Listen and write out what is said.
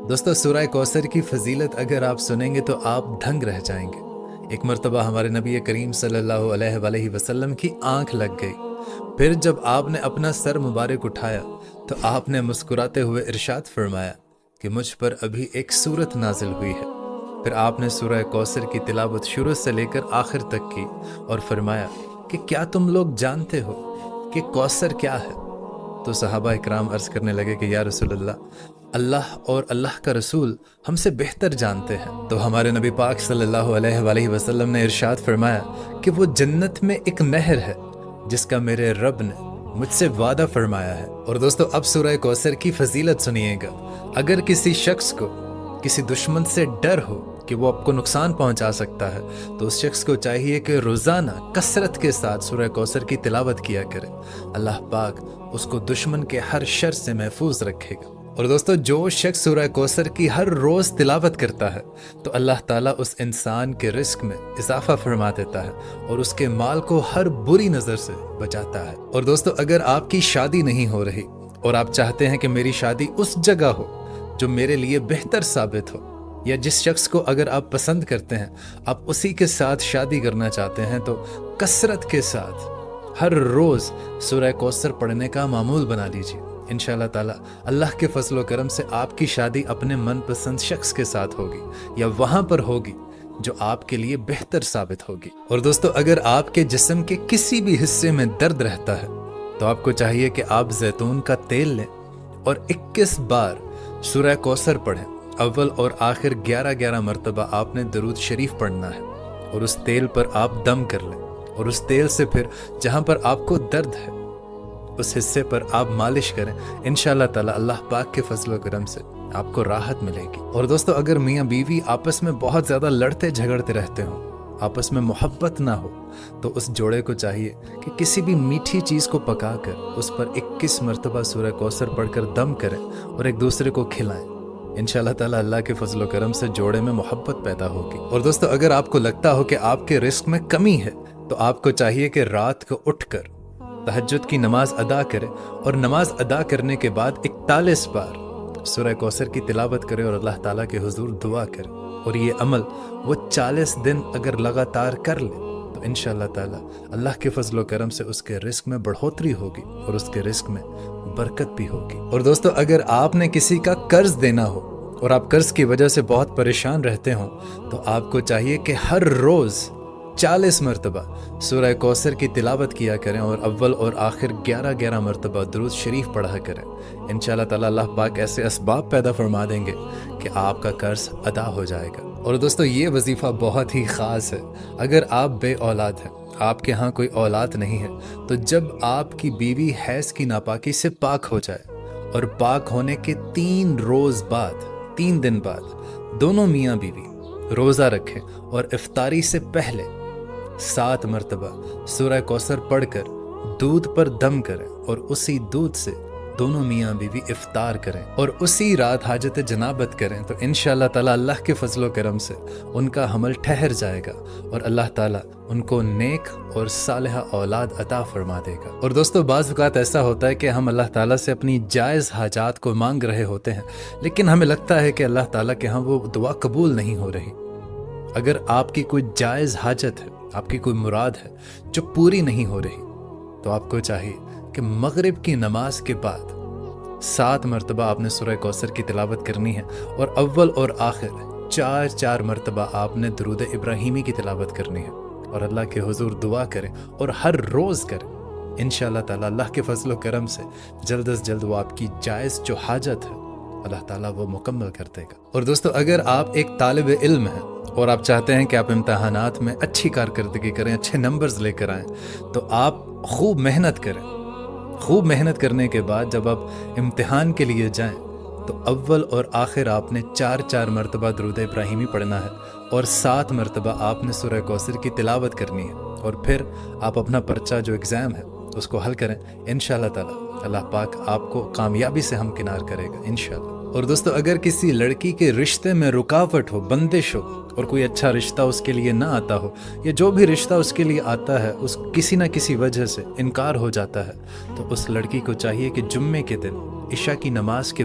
دوستو سورہ کوثر کی فضیلت اگر آپ سنیں گے تو آپ دھنگ رہ جائیں گے۔ ایک مرتبہ ہمارے نبی کریم صلی اللہ علیہ وآلہ وسلم کی آنکھ لگ گئی۔ پھر جب آپ نے اپنا سر مبارک اٹھایا تو آپ نے مسکراتے ہوئے ارشاد فرمایا کہ مجھ پر ابھی ایک سورت نازل ہوئی ہے۔ پھر آپ نے سورہ کوثر کی تلاوت شروع سے لے کر آخر تک کی اور فرمایا کہ کیا تم لوگ جانتے ہو کہ کوثر کیا ہے؟ تو صحابہ اکرام عرض کرنے لگے کہ یا رسول اللہ اور اللہ کا رسول ہم سے بہتر جانتے ہیں۔ تو ہمارے نبی پاک صلی اللہ علیہ وآلہ وسلم نے ارشاد فرمایا کہ وہ جنت میں ایک نہر ہے جس کا میرے رب نے مجھ سے وعدہ فرمایا ہے۔ اور دوستو اب سورہ کوثر کی فضیلت سنیے گا۔ اگر کسی شخص کو کسی دشمن سے ڈر ہو کہ وہ آپ کو نقصان پہنچا سکتا ہے تو اس شخص کو چاہیے کہ روزانہ کثرت کے ساتھ سورہ کوثر کی تلاوت کیا کرے۔ اللہ پاک اس کو دشمن کے ہر شر سے محفوظ رکھے گا۔ اور دوستو جو شخص سورہ کوثر کی ہر روز تلاوت کرتا ہے تو اللہ تعالیٰ اس انسان کے رزق میں اضافہ فرما دیتا ہے اور اس کے مال کو ہر بری نظر سے بچاتا ہے۔ اور دوستو اگر آپ کی شادی نہیں ہو رہی اور آپ چاہتے ہیں کہ میری شادی اس جگہ ہو جو میرے لیے بہتر ثابت ہو، یا جس شخص کو اگر آپ پسند کرتے ہیں آپ اسی کے ساتھ شادی کرنا چاہتے ہیں، تو کثرت کے ساتھ ہر روز سورہ کوثر پڑھنے کا معمول بنا لیجیے۔ انشاءاللہ تعالی اللہ کے فضل و کرم سے آپ کی شادی اپنے من پسند شخص کے ساتھ ہوگی یا وہاں پر ہوگی جو آپ کے لیے بہتر ثابت ہوگی۔ اور دوستو اگر آپ کے جسم کے کسی بھی حصے میں درد رہتا ہے تو آپ کو چاہیے کہ آپ زیتون کا تیل لیں اور 21 بار سورہ کوثر پڑھیں۔ اول اور آخر 11 مرتبہ آپ نے درود شریف پڑھنا ہے اور اس تیل پر آپ دم کر لیں، اور اس تیل سے پھر جہاں پر آپ کو درد ہے اس حصے پر آپ مالش کریں۔ انشاءاللہ تعالی اللہ پاک کے فضل و کرم سے آپ کو راحت ملے گی۔ اور دوستو اگر میاں بیوی آپس میں بہت زیادہ لڑتے جھگڑتے رہتے ہوں، آپس میں محبت نہ ہو، تو اس جوڑے کو چاہیے کہ کسی بھی میٹھی چیز کو پکا کر اس پر 21 مرتبہ سورہ کوثر پڑھ کر دم کریں اور ایک دوسرے کو کھلائیں۔ انشاءاللہ تعالی اللہ کے فضل و کرم سے جوڑے میں محبت پیدا ہوگی۔ اور دوستو اگر آپ کو لگتا ہو کہ آپ کے رزق میں کمی ہے تو آپ کو چاہیے کہ رات کو اٹھ کر تہجد کی نماز ادا کرے اور نماز ادا کرنے کے بعد 41 بار سورہ کوثر کی تلاوت کرے اور اللہ تعالیٰ کے حضور دعا کرے۔ اور یہ عمل وہ 40 دن اگر لگاتار کر لے تو انشاءاللہ تعالیٰ اللہ کے فضل و کرم سے اس کے رزق میں بڑھوتری ہوگی اور اس کے رزق میں برکت بھی ہوگی۔ اور دوستو اگر آپ نے کسی کا قرض دینا ہو اور آپ قرض کی وجہ سے بہت پریشان رہتے ہوں تو آپ کو چاہیے کہ ہر روز 40 مرتبہ سورہ کوثر کی تلاوت کیا کریں اور اول اور آخر 11 مرتبہ درود شریف پڑھا کریں۔ انشاءاللہ تعالی اللہ پاک ایسے اسباب پیدا فرما دیں گے کہ آپ کا قرض ادا ہو جائے گا۔ اور دوستو یہ وظیفہ بہت ہی خاص ہے۔ اگر آپ بے اولاد ہیں، آپ کے ہاں کوئی اولاد نہیں ہے، تو جب آپ کی بیوی حیض کی ناپاکی سے پاک ہو جائے اور پاک ہونے کے 3 دن بعد دونوں میاں بیوی روزہ رکھیں اور افطاری سے پہلے 7 مرتبہ سورہ کوثر پڑھ کر دودھ پر دم کریں اور اسی دودھ سے دونوں میاں بیوی افطار کریں اور اسی رات حاجت جنابت کریں، تو انشاءاللہ تعالی اللہ کے فضل و کرم سے ان کا حمل ٹھہر جائے گا اور اللہ تعالی ان کو نیک اور صالحہ اولاد عطا فرما دے گا۔ اور دوستو بعض اوقات ایسا ہوتا ہے کہ ہم اللہ تعالیٰ سے اپنی جائز حاجات کو مانگ رہے ہوتے ہیں، لیکن ہمیں لگتا ہے کہ اللہ تعالیٰ کے ہاں وہ دعا قبول نہیں ہو رہی۔ اگر آپ کی کوئی جائز حاجت ہے، آپ کی کوئی مراد ہے جو پوری نہیں ہو رہی، تو آپ کو چاہیے کہ مغرب کی نماز کے بعد 7 مرتبہ آپ نے سورہ کوثر کی تلاوت کرنی ہے اور اول اور آخر 4 مرتبہ آپ نے درود ابراہیمی کی تلاوت کرنی ہے اور اللہ کے حضور دعا کریں اور ہر روز کریں۔ انشاءاللہ تعالی اللہ کے فضل و کرم سے جلد از جلد وہ آپ کی جائز جو حاجت ہے اللہ تعالیٰ وہ مکمل کر دے گا۔ اور دوستو اگر آپ ایک طالب علم ہیں اور آپ چاہتے ہیں کہ آپ امتحانات میں اچھی کارکردگی کریں، اچھے نمبرز لے کر آئیں، تو آپ خوب محنت کریں۔ خوب محنت کرنے کے بعد جب آپ امتحان کے لیے جائیں تو اول اور آخر آپ نے 4 مرتبہ درود ابراہیمی پڑھنا ہے اور 7 مرتبہ آپ نے سورہ کوثر کی تلاوت کرنی ہے، اور پھر آپ اپنا پرچہ جو ایگزام ہے اس کو حل کریں۔ انشاءاللہ تعالی اللہ پاک آپ کو کامیابی سے ہمکنار کرے گا انشاءاللہ۔ اور دوستو اگر کسی لڑکی کے رشتے میں رکاوٹ ہو، بندش ہو، اور کوئی اچھا رشتہ اس کے لیے نہ آتا ہو، یا جو بھی رشتہ اس کے لیے آتا ہے اس کسی نہ کسی وجہ سے انکار ہو جاتا ہے، تو اس لڑکی کو چاہیے کہ جمعے کے دن عشاء کی نماز کے